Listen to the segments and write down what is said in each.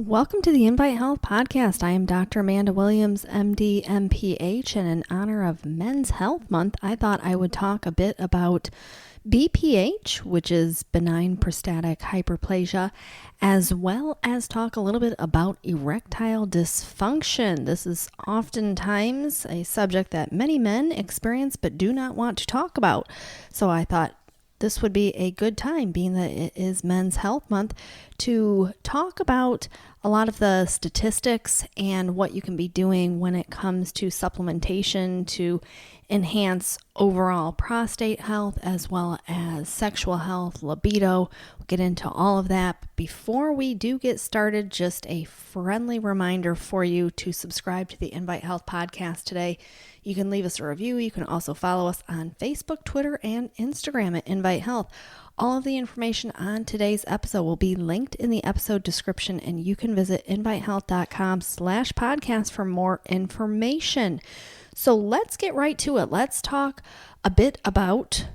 Welcome to the Invite Health Podcast. I am Dr. Amanda Williams, MD, MPH, and in honor of Men's Health Month, I thought I would talk a bit about BPH, which is benign prostatic hyperplasia, as well as talk a little bit about erectile dysfunction. This is oftentimes a subject that many men experience but do not want to talk about. So I thought this would be a good time, being that it is Men's Health Month, to talk about a lot of the statistics and what you can be doing when it comes to supplementation to enhance overall prostate health as well as sexual health, libido. We'll get into all of that. But before we do get started, just a friendly reminder for you to subscribe to the Invite Health Podcast today. You can leave us a review. You can also follow us on Facebook, Twitter, and Instagram at Invite Health. All of the information on today's episode will be linked in the episode description, and you can visit invitehealth.com/podcast for more information. So let's get right to it. Let's talk a bit about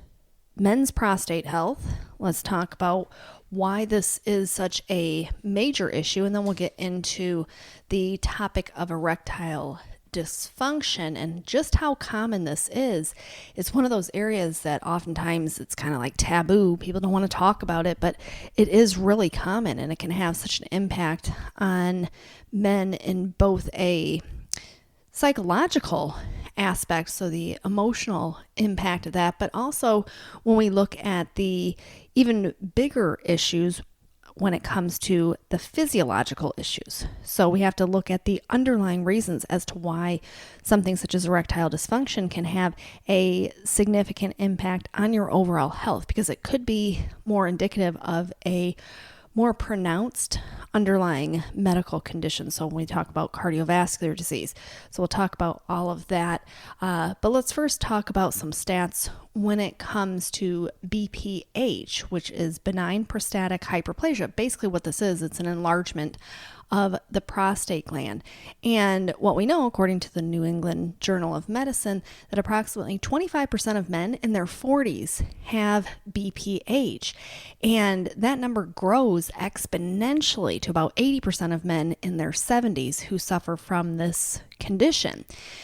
men's prostate health. Let's talk about why this is such a major issue, and then we'll get into the topic of erectile dysfunction and just how common this is. It's one of those areas that oftentimes it's kind of like taboo. People don't want to talk about it, but it is really common, and it can have such an impact on men in both a psychological aspect, so the emotional impact of that, but also when we look at the even bigger issues when it comes to the physiological issues. So we have to look at the underlying reasons as to why something such as erectile dysfunction can have a significant impact on your overall health, because it could be more indicative of a more pronounced underlying medical condition. So when we talk about cardiovascular disease, so we'll talk about all of that. But let's first talk about some stats when it comes to BPH, which is benign prostatic hyperplasia. Basically what this is, it's an enlargement of the prostate gland. And what we know, according to the New England Journal of Medicine, that approximately 25% of men in their 40s have BPH. And that number grows exponentially to about 80% of men in their 70s who suffer from this condition.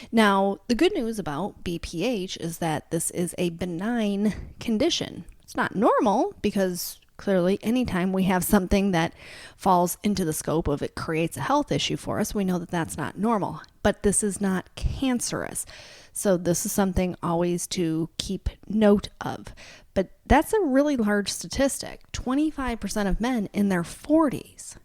Now, the good news about BPH is that this is a benign condition. It's not normal, because clearly, anytime we have something that falls into the scope of it creates a health issue for us, we know that that's not normal. But this is not cancerous. So this is something always to keep note of. But that's a really large statistic. 25% of men in their 40s.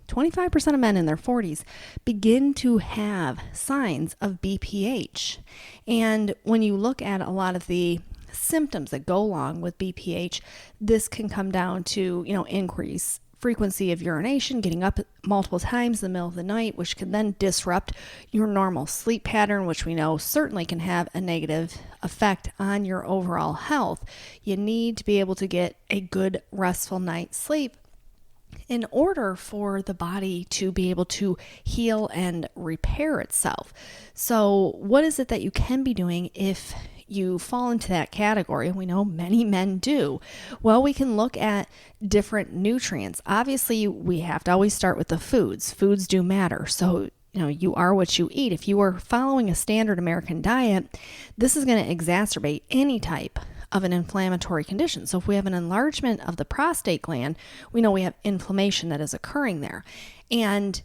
25% of men in their 40s begin to have signs of BPH. And when you look at a lot of the symptoms that go along with BPH, this can come down to, increase frequency of urination, getting up multiple times in the middle of the night, which can then disrupt your normal sleep pattern, which we know certainly can have a negative effect on your overall health. You need to be able to get a good restful night's sleep in order for the body to be able to heal and repair itself. So what is it that you can be doing if you fall into that category? We know many men do. Well, we can look at different nutrients. Obviously, we have to always start with the foods. Foods do matter. So, you are what you eat. If you are following a standard American diet, this is going to exacerbate any type of an inflammatory condition. So if we have an enlargement of the prostate gland, we know we have inflammation that is occurring there. And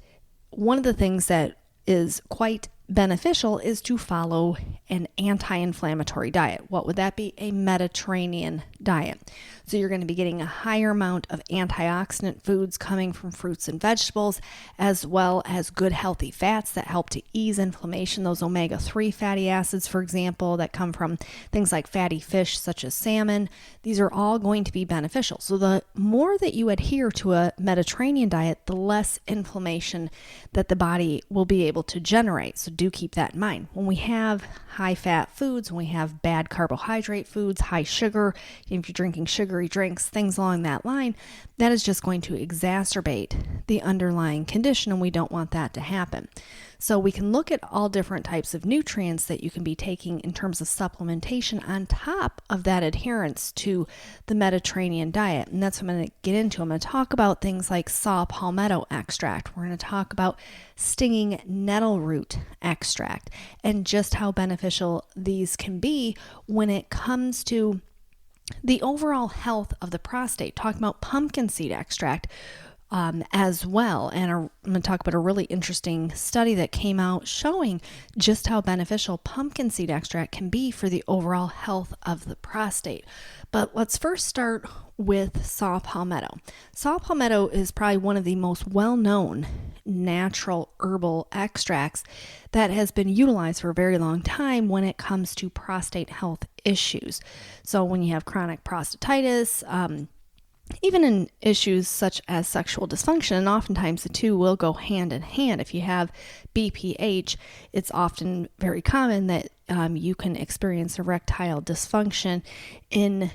one of the things that is quite beneficial is to follow an anti-inflammatory diet. What would that be? A Mediterranean diet. So you're going to be getting a higher amount of antioxidant foods coming from fruits and vegetables, as well as good healthy fats that help to ease inflammation. Those omega-3 fatty acids, for example, that come from things like fatty fish such as salmon. These are all going to be beneficial. So the more that you adhere to a Mediterranean diet, the less inflammation that the body will be able to generate. So do keep that in mind. When we have high fat foods, when we have bad carbohydrate foods, high sugar, if you're drinking sugary drinks, things along that line, that is just going to exacerbate the underlying condition, and we don't want that to happen. So we can look at all different types of nutrients that you can be taking in terms of supplementation on top of that adherence to the Mediterranean diet. And that's what I'm going to get into. I'm going to talk about things like saw palmetto extract. We're going to talk about stinging nettle root extract and just how beneficial these can be when it comes to the overall health of the prostate. Talking about pumpkin seed extract as well. And I'm going to talk about a really interesting study that came out showing just how beneficial pumpkin seed extract can be for the overall health of the prostate. But let's first start with saw palmetto. Saw palmetto is probably one of the most well-known natural herbal extracts that has been utilized for a very long time when it comes to prostate health issues. So when you have chronic prostatitis, even in issues such as sexual dysfunction, and oftentimes the two will go hand in hand. If you have BPH, it's often very common that you can experience erectile dysfunction in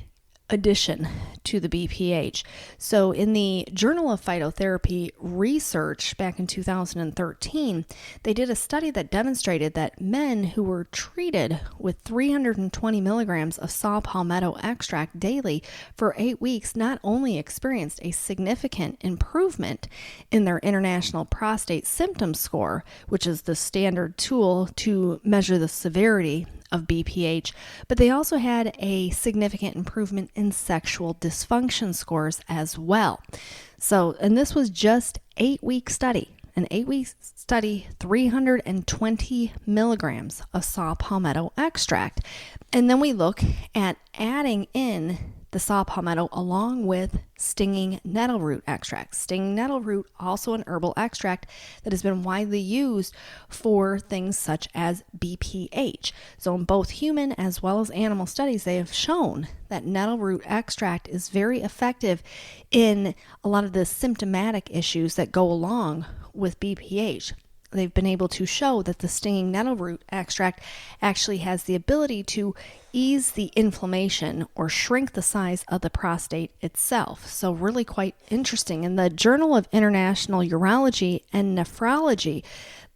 addition to the BPH. So in the Journal of Phytotherapy Research back in 2013, they did a study that demonstrated that men who were treated with 320 milligrams of saw palmetto extract daily for 8 weeks not only experienced a significant improvement in their International Prostate Symptom Score, which is the standard tool to measure the severity of BPH, but they also had a significant improvement in sexual dysfunction scores as well. So, and this was just 8-week study, an 8-week study, 320 milligrams of saw palmetto extract. And then we look at adding in the saw palmetto along with stinging nettle root extract. Stinging nettle root, also an herbal extract that has been widely used for things such as BPH. So in both human as well as animal studies, they have shown that nettle root extract is very effective in a lot of the symptomatic issues that go along with BPH. They've been able to show that the stinging nettle root extract actually has the ability to ease the inflammation or shrink the size of the prostate itself. So really quite interesting. In the Journal of International Urology and Nephrology,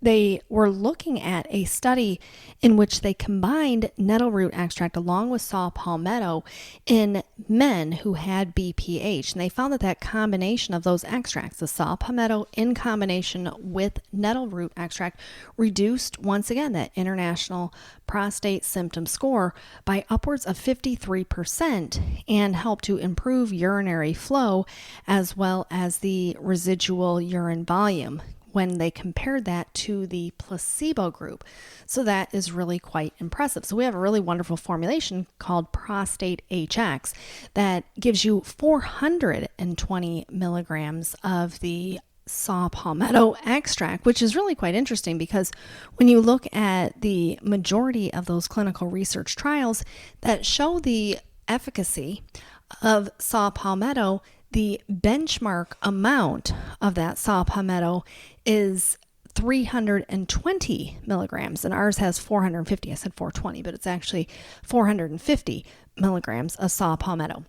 they were looking at a study in which they combined nettle root extract along with saw palmetto in men who had BPH. And they found that that combination of those extracts, the saw palmetto in combination with nettle root extract, reduced, once again, that International Prostate Symptom Score by upwards of 53% and helped to improve urinary flow as well as the residual urine volume when they compared that to the placebo group. So that is really quite impressive. So we have a really wonderful formulation called Prostate HX that gives you 420 milligrams of the saw palmetto extract, which is really quite interesting because when you look at the majority of those clinical research trials that show the efficacy of saw palmetto, the benchmark amount of that saw palmetto is 320 milligrams, and ours has 450. I said 420, but it's actually 450 milligrams of saw palmetto.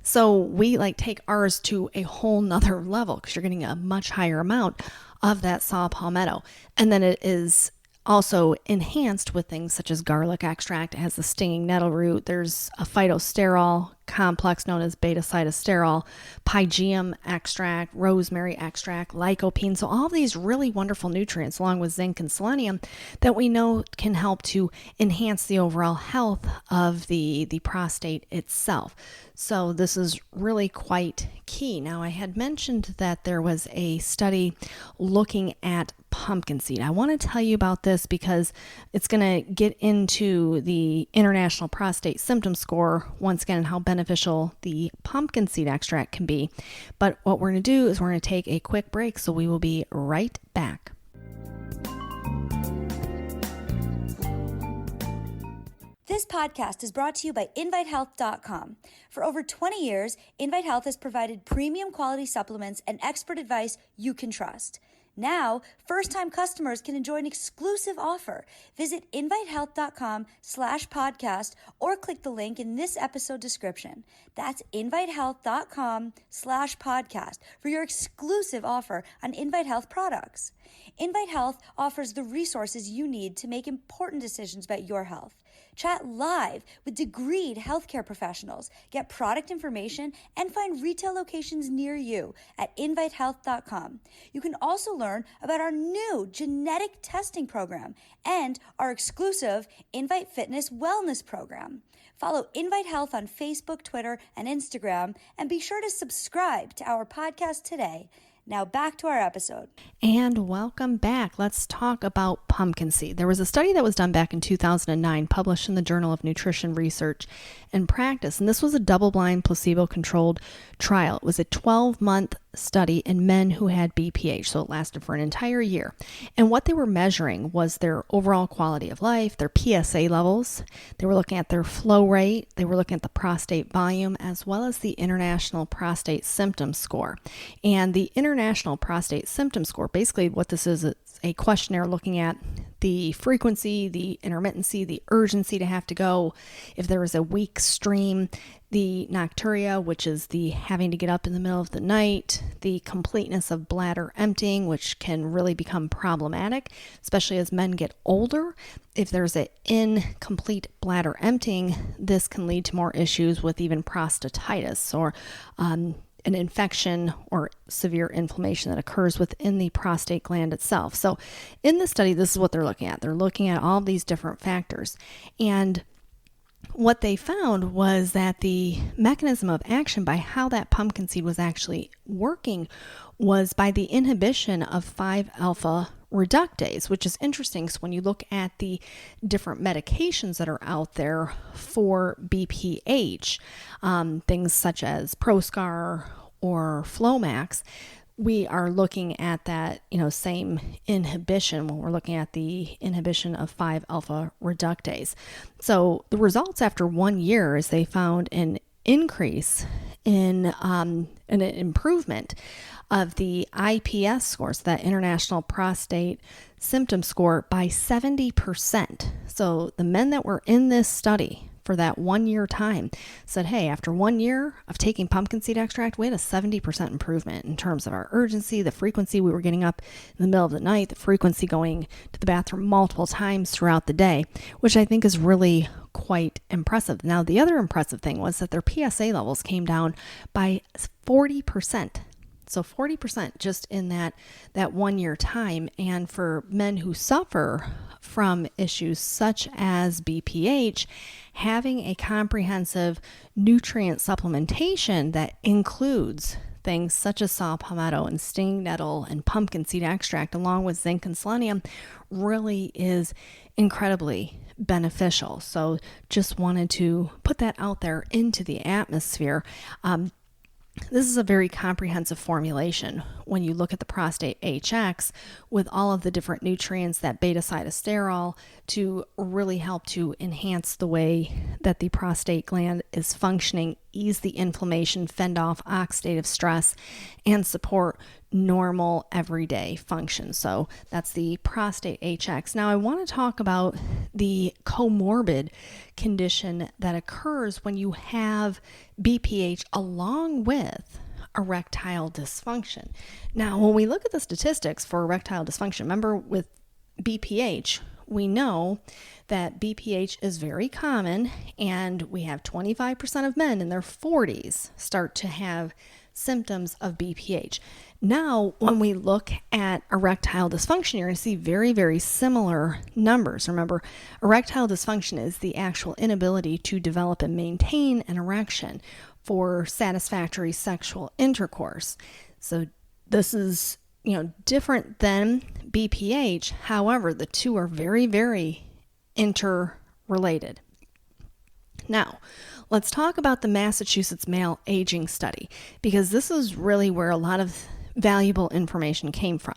So we take ours to a whole nother level because you're getting a much higher amount of that saw palmetto. And then it is also enhanced with things such as garlic extract. It has the stinging nettle root. There's a phytosterol complex known as beta-cytosterol, pygeum extract, rosemary extract, lycopene. So all of these really wonderful nutrients along with zinc and selenium that we know can help to enhance the overall health of the prostate itself. So this is really quite key. Now I had mentioned that there was a study looking at pumpkin seed. I want to tell you about this because it's going to get into the International Prostate Symptom Score once again and how beneficial the pumpkin seed extract can be. But what we're going to do is we're going to take a quick break, so we will be right back. This podcast is brought to you by InviteHealth.com. For over 20 years, Invite Health has provided premium quality supplements and expert advice you can trust. Now, first-time customers can enjoy an exclusive offer. Visit invitehealth.com/podcast or click the link in this episode description. That's invitehealth.com/podcast for your exclusive offer on Invite Health products. Invite Health offers the resources you need to make important decisions about your health. Chat live with degreed healthcare professionals, get product information, and find retail locations near you at invitehealth.com. You can also learn about our new genetic testing program and our exclusive Invite Fitness Wellness program. Follow Invite Health on Facebook, Twitter, and Instagram, and be sure to subscribe to our podcast today. Now back to our episode. And welcome back. Let's talk about pumpkin seed. There was a study that was done back in 2009, published in the Journal of Nutrition Research and Practice. And this was a double-blind, placebo-controlled trial. It was a 12-month study in men who had BPH, so it lasted for an entire year. And what they were measuring was their overall quality of life, their PSA levels. They were looking at their flow rate. They were looking at the prostate volume, as well as the International Prostate Symptom Score. And the International Prostate Symptom Score, basically what this is, it's a questionnaire looking at the frequency, the intermittency, the urgency to have to go, if there is a weak stream, the nocturia, which is the having to get up in the middle of the night, the completeness of bladder emptying, which can really become problematic, especially as men get older. If there's an incomplete bladder emptying, this can lead to more issues with even prostatitis or an infection or severe inflammation that occurs within the prostate gland itself. So in the study, this is what they're looking at. They're looking at all these different factors. And what they found was that the mechanism of action by how that pumpkin seed was actually working was by the inhibition of 5-alpha reductase, which is interesting. So when you look at the different medications that are out there for BPH, things such as Proscar or Flomax, we are looking at that, same inhibition when we're looking at the inhibition of 5-alpha reductase. So the results after 1 year is they found an increase in an improvement of the IPS scores, that International Prostate Symptom Score, by 70%. So the men that were in this study for that 1 year time said, hey, after 1 year of taking pumpkin seed extract, we had a 70% improvement in terms of our urgency, the frequency we were getting up in the middle of the night, the frequency going to the bathroom multiple times throughout the day, which I think is really quite impressive. Now, the other impressive thing was that their PSA levels came down by 40%. So 40% just in that 1 year time. And for men who suffer from issues such as BPH, having a comprehensive nutrient supplementation that includes things such as saw palmetto and stinging nettle and pumpkin seed extract, along with zinc and selenium, really is incredibly beneficial. So just wanted to put that out there into the atmosphere. This is a very comprehensive formulation when you look at the Prostate HX with all of the different nutrients, that beta-sitosterol, to really help to enhance the way that the prostate gland is functioning, ease the inflammation, fend off oxidative stress, and support normal everyday function. So that's the Prostate HX. Now I want to talk about the comorbid condition that occurs when you have BPH along with erectile dysfunction. Now, when we look at the statistics for erectile dysfunction, remember with BPH, we know that BPH is very common, and we have 25% of men in their 40s start to have symptoms of BPH. Now, when we look at erectile dysfunction, you're going to see very, very similar numbers. Remember, erectile dysfunction is the actual inability to develop and maintain an erection for satisfactory sexual intercourse. So this is, different than BPH. However, the two are very, very interrelated. Now, let's talk about the Massachusetts male aging study, because this is really where a lot of valuable information came from.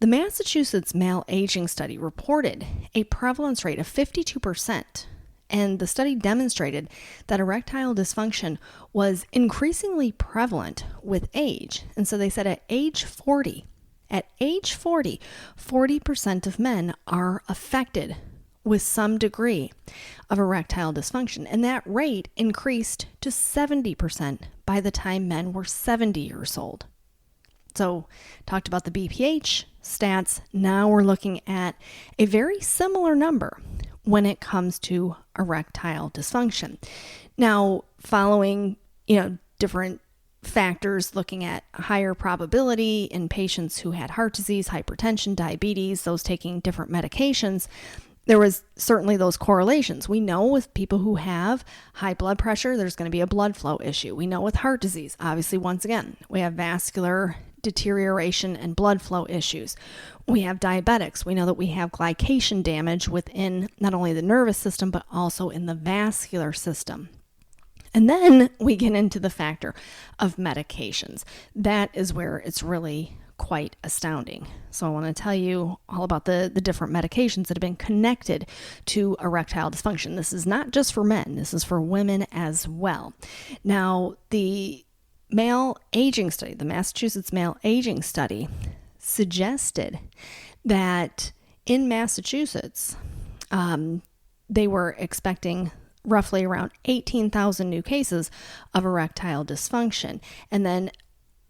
The Massachusetts male aging study reported a prevalence rate of 52%, and the study demonstrated that erectile dysfunction was increasingly prevalent with age. And so they said at age 40, At age 40, 40% of men are affected with some degree of erectile dysfunction. And that rate increased to 70% by the time men were 70 years old. So, talked about the BPH stats. Now we're looking at a very similar number when it comes to erectile dysfunction. Now, following, different factors, looking at higher probability in patients who had heart disease, hypertension, diabetes, those taking different medications, there was certainly those correlations. We know with people who have high blood pressure, there's going to be a blood flow issue. We know with heart disease, obviously, once again, we have vascular deterioration and blood flow issues. We have diabetics. We know that we have glycation damage within not only the nervous system, but also in the vascular system. And then we get into the factor of medications. That is where it's really quite astounding. So I want to tell you all about the different medications that have been connected to erectile dysfunction. This is not just for men, this is for women as well. Now, the male aging study, the Massachusetts male aging study, suggested that in Massachusetts, they were expecting roughly around 18,000 new cases of erectile dysfunction. And then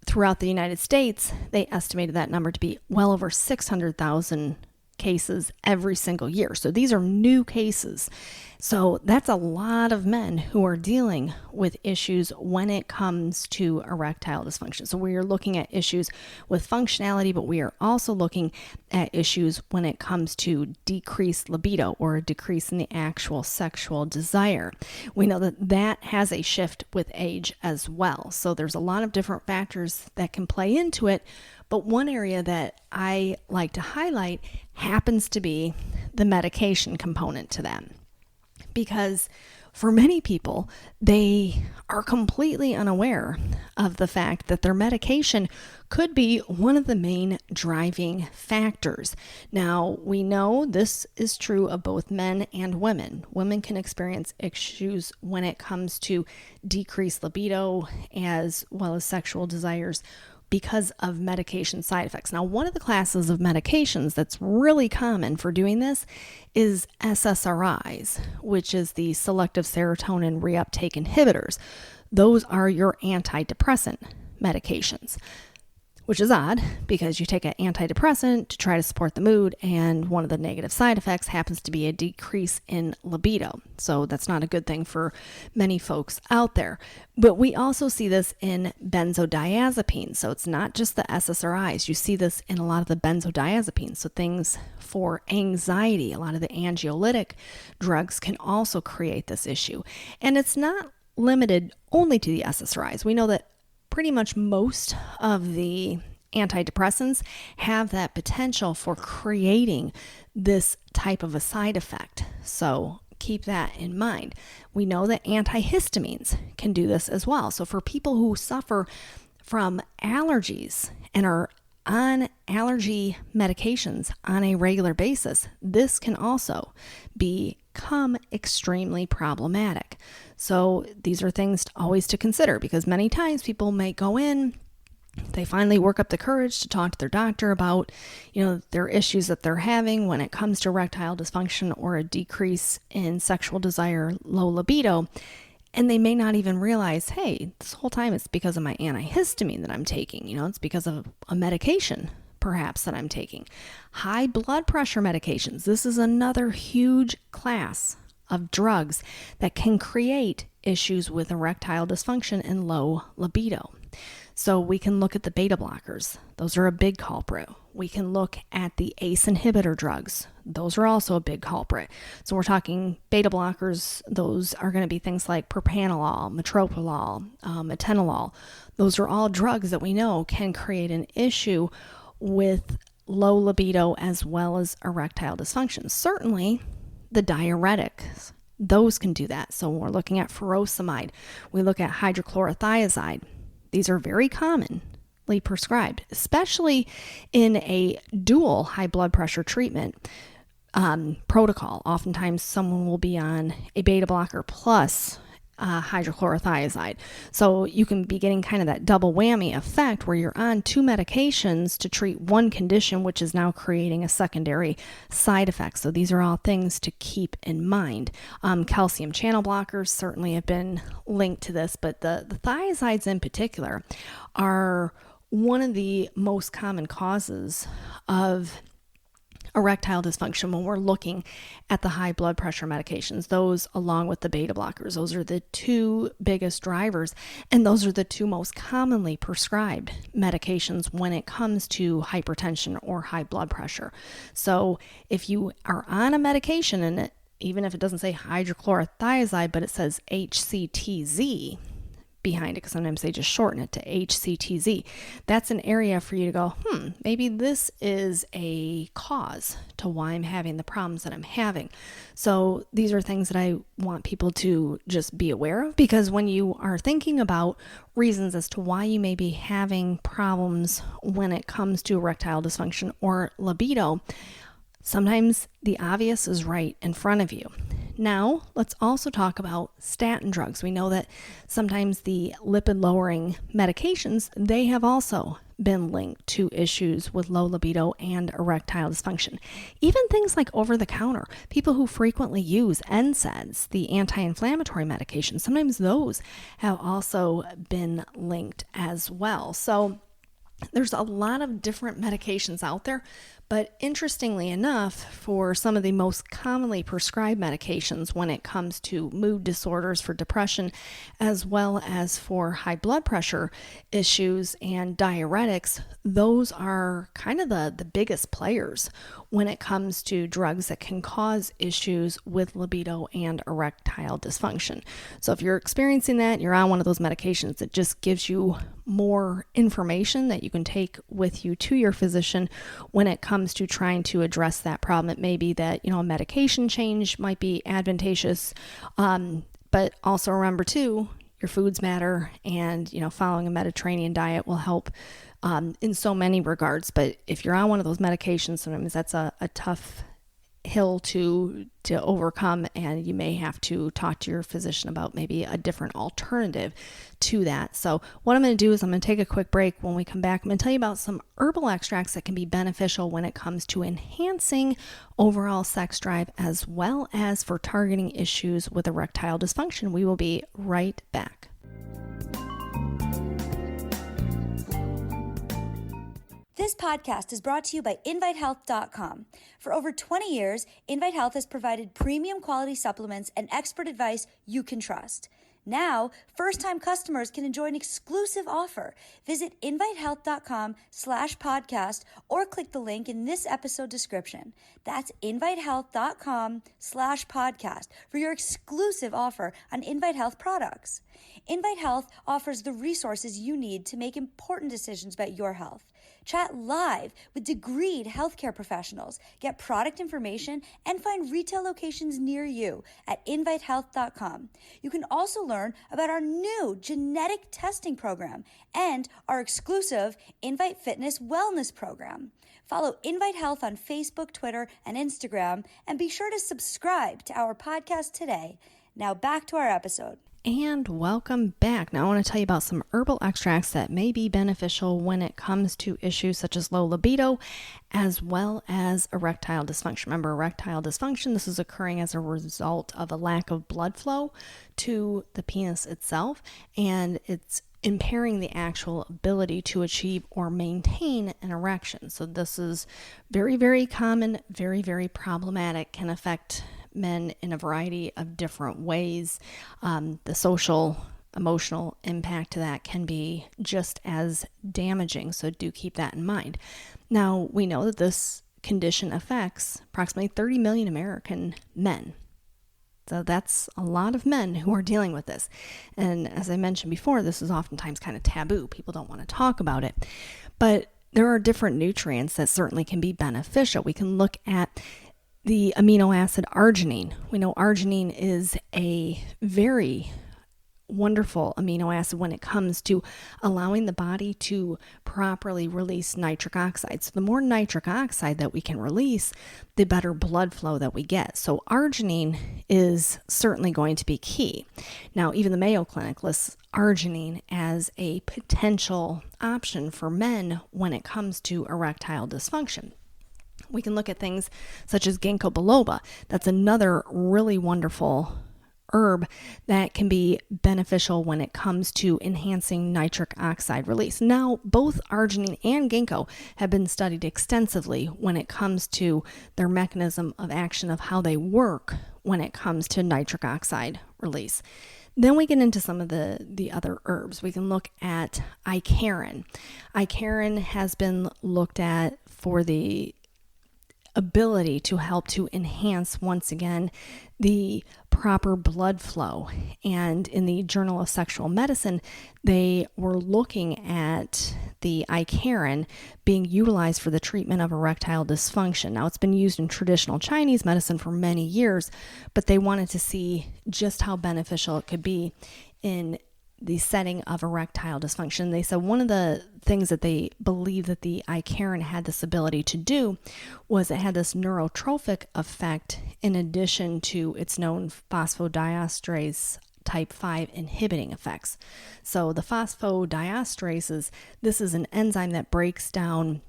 throughout the United States, they estimated that number to be well over 600,000 cases every single year. So these are new cases. So that's a lot of men who are dealing with issues when it comes to erectile dysfunction. So we are looking at issues with functionality, but we are also looking at issues when it comes to decreased libido or a decrease in the actual sexual desire. We know that that has a shift with age as well. So there's a lot of different factors that can play into it. But one area that I like to highlight happens to be the medication component to that. Because for many people, they are completely unaware of the fact that their medication could be one of the main driving factors. Now, we know this is true of both men and women. Women can experience issues when it comes to decreased libido as well as sexual desires because of medication side effects. Now, one of the classes of medications that's really common for doing this is SSRIs, which is the selective serotonin reuptake inhibitors. Those are your antidepressant medications, which is odd because you take an antidepressant to try to support the mood, and one of the negative side effects happens to be a decrease in libido. So that's not a good thing for many folks out there. But we also see this in benzodiazepines. So it's not just the SSRIs. You see this in a lot of the benzodiazepines. So things for anxiety, a lot of the anxiolytic drugs can also create this issue. And it's not limited only to the SSRIs. We know that pretty much most of the antidepressants have that potential for creating this type of a side effect. So keep that in mind. We know that antihistamines can do this as well. So for people who suffer from allergies and are on allergy medications on a regular basis, this can also become extremely problematic. So these are things always to consider, because many times people may go in, they finally work up the courage to talk to their doctor about, their issues that they're having when it comes to erectile dysfunction or a decrease in sexual desire, low libido. And they may not even realize, hey, this whole time it's because of my antihistamine that I'm taking. It's because of a medication, perhaps, that I'm taking. High blood pressure medications. This is another huge class of drugs that can create issues with erectile dysfunction and low libido. So we can look at the beta blockers. Those are a big culprit. We can look at the ACE inhibitor drugs. Those are also a big culprit. So we're talking beta blockers. Those are going to be things like propranolol, metoprolol, atenolol. Those are all drugs that we know can create an issue with low libido as well as erectile dysfunction. Certainly, the diuretics, those can do that. So when we're looking at furosemide, we look at hydrochlorothiazide. These are very commonly prescribed, especially in a dual high blood pressure treatment protocol. Oftentimes someone will be on a beta blocker plus hydrochlorothiazide. So you can be getting kind of that double whammy effect where you're on two medications to treat one condition, which is now creating a secondary side effect. So these are all things to keep in mind. Calcium channel blockers certainly have been linked to this, but the thiazides in particular are one of the most common causes of erectile dysfunction when we're looking at the high blood pressure medications. Those, along with the beta blockers, those are the two biggest drivers, and those are the two most commonly prescribed medications when it comes to hypertension or high blood pressure. So if you are on a medication, and even if it doesn't say hydrochlorothiazide, but it says HCTZ behind it, because sometimes they just shorten it to HCTZ. That's an area for you to go, maybe this is a cause to why I'm having the problems that I'm having. So these are things that I want people to just be aware of, because when you are thinking about reasons as to why you may be having problems when it comes to erectile dysfunction or libido, sometimes the obvious is right in front of you. Now, let's also talk about statin drugs. We know that sometimes the lipid-lowering medications, they have also been linked to issues with low libido and erectile dysfunction. Even things like over-the-counter, people who frequently use NSAIDs, the anti-inflammatory medications, sometimes those have also been linked as well. So there's a lot of different medications out there, but interestingly enough, for some of the most commonly prescribed medications when it comes to mood disorders, for depression, as well as for high blood pressure issues and diuretics, those are kind of the biggest players when it comes to drugs that can cause issues with libido and erectile dysfunction. So if you're experiencing that, you're on one of those medications, it just gives you more information that you can take with you to your physician when it comes to trying to address that problem. It may be that, a medication change might be advantageous, but also remember too, your foods matter, and, following a Mediterranean diet will help in so many regards. But if you're on one of those medications, sometimes that's a tough hill to overcome, and you may have to talk to your physician about maybe a different alternative to that. So what I'm going to do is I'm going to take a quick break. When we come back, I'm going to tell you about some herbal extracts that can be beneficial when it comes to enhancing overall sex drive, as well as for targeting issues with erectile dysfunction. We will be right back. This podcast is brought to you by InviteHealth.com. For over 20 years, Invite Health has provided premium quality supplements and expert advice you can trust. Now, first-time customers can enjoy an exclusive offer. Visit InviteHealth.com/podcast or click the link in this episode description. That's InviteHealth.com/podcast for your exclusive offer on Invite Health products. Invite Health offers the resources you need to make important decisions about your health. Chat live with degreed healthcare professionals, get product information, and find retail locations near you at invitehealth.com. You can also learn about our new genetic testing program and our exclusive Invite Fitness Wellness program. Follow Invite Health on Facebook, Twitter, and Instagram, and be sure to subscribe to our podcast today. Now back to our episode. And welcome back. Now I want to tell you about some herbal extracts that may be beneficial when it comes to issues such as low libido, as well as erectile dysfunction. Remember, erectile dysfunction, this is occurring as a result of a lack of blood flow to the penis itself, and it's impairing the actual ability to achieve or maintain an erection. So this is very, very common, very, very problematic, can affect men in a variety of different ways. The social, emotional impact to that can be just as damaging, so do keep that in mind. Now, we know that this condition affects approximately 30 million American men. So that's a lot of men who are dealing with this. And as I mentioned before, this is oftentimes kind of taboo. People don't want to talk about it. But there are different nutrients that certainly can be beneficial. We can look at the amino acid arginine. We know arginine is a very wonderful amino acid when it comes to allowing the body to properly release nitric oxide. So the more nitric oxide that we can release, the better blood flow that we get. So arginine is certainly going to be key. Now, even the Mayo Clinic lists arginine as a potential option for men when it comes to erectile dysfunction. We can look at things such as ginkgo biloba. That's another really wonderful herb that can be beneficial when it comes to enhancing nitric oxide release. Now, both arginine and ginkgo have been studied extensively when it comes to their mechanism of action of how they work when it comes to nitric oxide release. Then we get into some of the other herbs. We can look at Icariin. Icariin has been looked at for the ability to help to enhance, once again, the proper blood flow. And in the Journal of Sexual Medicine, they were looking at the Icariin being utilized for the treatment of erectile dysfunction. Now, it's been used in traditional Chinese medicine for many years, but they wanted to see just how beneficial it could be in the setting of erectile dysfunction. They said one of the things that they believe that the Icariin had this ability to do was it had this neurotrophic effect in addition to its known phosphodiesterase type 5 inhibiting effects. So the phosphodiesterases, this is an enzyme that breaks down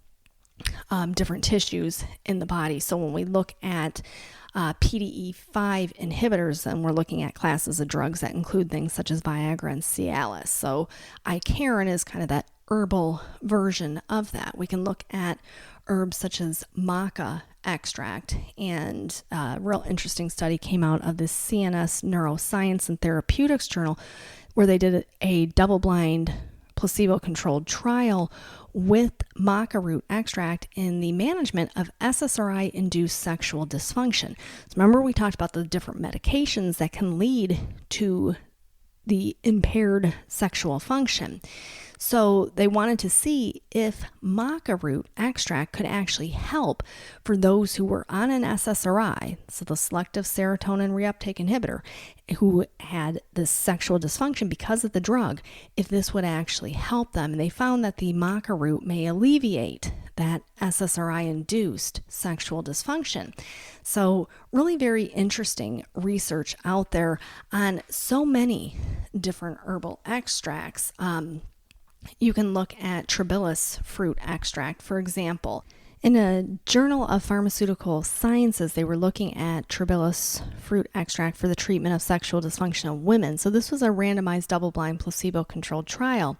different tissues in the body. So when we look at PDE5 inhibitors, and we're looking at classes of drugs that include things such as Viagra and Cialis. So Icariin is kind of that herbal version of that. We can look at herbs such as maca extract, and a real interesting study came out of the CNS Neuroscience and Therapeutics Journal where they did a double-blind placebo-controlled trial with maca root extract in the management of SSRI-induced sexual dysfunction. So remember, we talked about the different medications that can lead to the impaired sexual function. So they wanted to see if maca root extract could actually help for those who were on an SSRI, so the selective serotonin reuptake inhibitor, who had this sexual dysfunction because of the drug, if this would actually help them. And they found that the maca root may alleviate that SSRI-induced sexual dysfunction. So really very interesting research out there on so many different herbal extracts. You can look at Tribulus fruit extract, for example. In a Journal of Pharmaceutical Sciences, they were looking at Tribulus fruit extract for the treatment of sexual dysfunction in women. So this was a randomized double-blind placebo-controlled trial.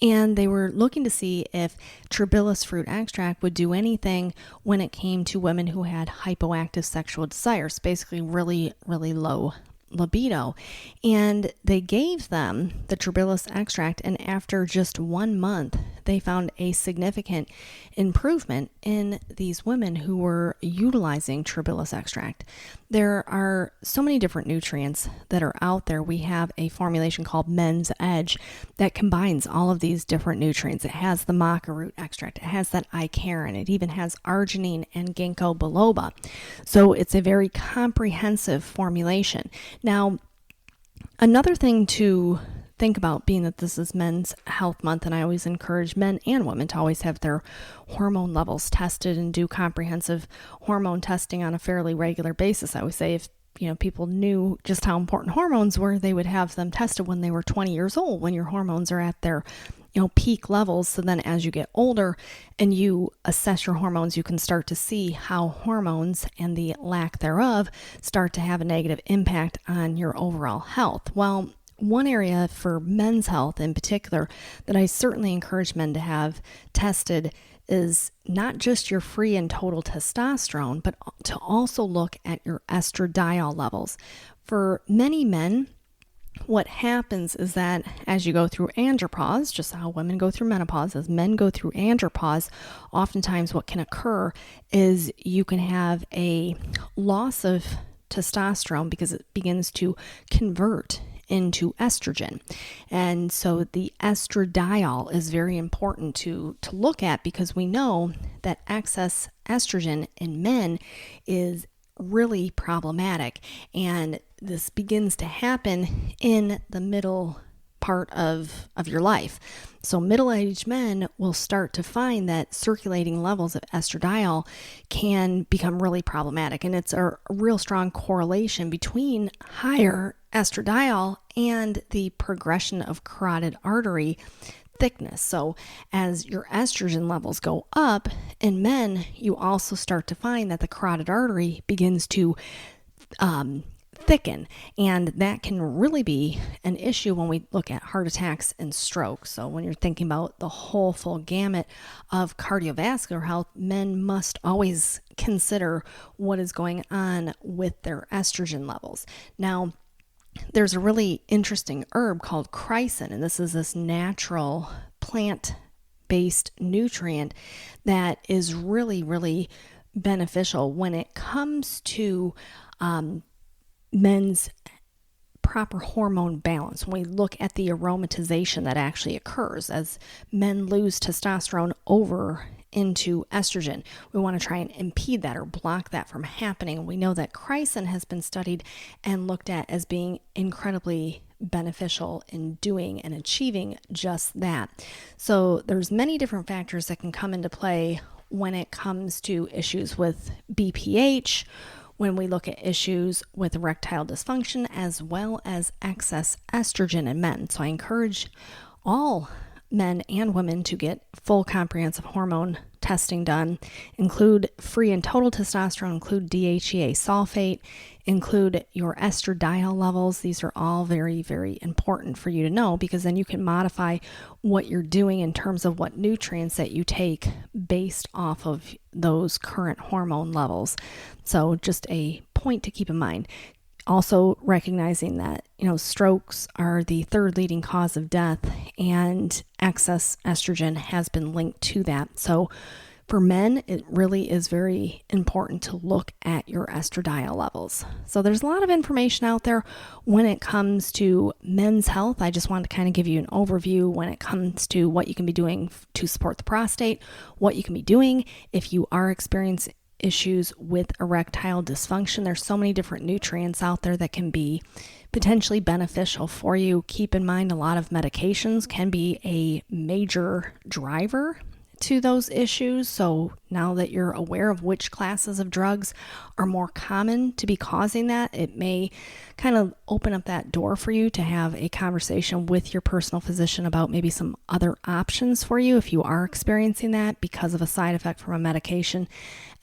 And they were looking to see if Tribulus fruit extract would do anything when it came to women who had hypoactive sexual desires, basically really, really low libido. And they gave them the Tribulus extract, and after just 1 month, they found a significant improvement in these women who were utilizing Tribulus extract. There are so many different nutrients that are out there. We have a formulation called Men's Edge that combines all of these different nutrients. It has the maca root extract, it has that Icariin, it even has arginine and ginkgo biloba. So it's a very comprehensive formulation. Now, another thing to think about, being that this is Men's Health Month, and I always encourage men and women to always have their hormone levels tested and do comprehensive hormone testing on a fairly regular basis. I always say if people knew just how important hormones were, they would have them tested when they were 20 years old, when your hormones are at their peak levels. So then as you get older and you assess your hormones, you can start to see how hormones and the lack thereof start to have a negative impact on your overall health. Well, one area for men's health in particular that I certainly encourage men to have tested is not just your free and total testosterone, but to also look at your estradiol levels. For many men, what happens is that as you go through andropause, just how women go through menopause, as men go through andropause, oftentimes what can occur is you can have a loss of testosterone because it begins to convert into estrogen. And so the estradiol is very important to look at, because we know that excess estrogen in men is really problematic. And this begins to happen in the middle part of your life. So middle-aged men will start to find that circulating levels of estradiol can become really problematic. And it's a real strong correlation between higher estradiol and the progression of carotid artery thickness. So as your estrogen levels go up in men, you also start to find that the carotid artery begins to thicken, and that can really be an issue when we look at heart attacks and strokes. So when you're thinking about the whole full gamut of cardiovascular health, men must always consider what is going on with their estrogen levels. Now, there's a really interesting herb called chrysin, and this is this natural plant-based nutrient that is really, really beneficial when it comes to men's proper hormone balance. When we look at the aromatization that actually occurs as men lose testosterone over into estrogen, we want to try and impede that or block that from happening. We know that chrysin has been studied and looked at as being incredibly beneficial in doing and achieving just that. So there's many different factors that can come into play when it comes to issues with BPH, when we look at issues with erectile dysfunction, as well as excess estrogen in men. So I encourage all men and women to get full comprehensive hormone testing done, include free and total testosterone, include DHEA sulfate, include your estradiol levels. These are all very, very important for you to know, because then you can modify what you're doing in terms of what nutrients that you take based off of those current hormone levels. So just a point to keep in mind. Also recognizing that, strokes are the third leading cause of death, and excess estrogen has been linked to that. So for men, it really is very important to look at your estradiol levels. So there's a lot of information out there when it comes to men's health. I just wanted to kind of give you an overview when it comes to what you can be doing to support the prostate, what you can be doing if you are experiencing issues with erectile dysfunction. There's so many different nutrients out there that can be potentially beneficial for you. Keep in mind, a lot of medications can be a major driver to those issues. So now that you're aware of which classes of drugs are more common to be causing that, it may kind of open up that door for you to have a conversation with your personal physician about maybe some other options for you if you are experiencing that because of a side effect from a medication.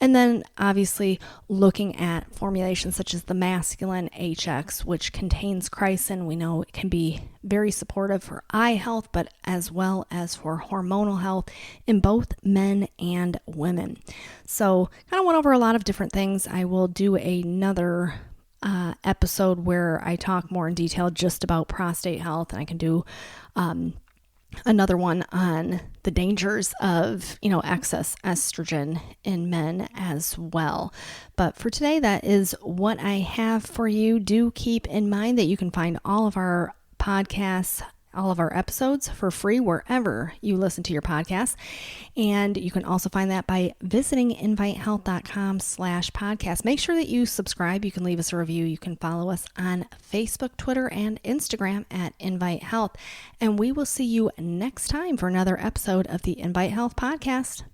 And then obviously looking at formulations such as the masculine HX, which contains chrysin. We know it can be very supportive for eye health, but as well as for hormonal health in both men and women. So kind of went over a lot of different things. I will do another episode where I talk more in detail just about prostate health, and I can do another one on the dangers of, excess estrogen in men as well. But for today, that is what I have for you. Do keep in mind that you can find all of our podcasts, all of our episodes for free wherever you listen to your podcasts. And you can also find that by visiting invitehealth.com/podcast. Make sure that you subscribe. You can leave us a review. You can follow us on Facebook, Twitter, and Instagram at Invite Health. And we will see you next time for another episode of the Invite Health Podcast.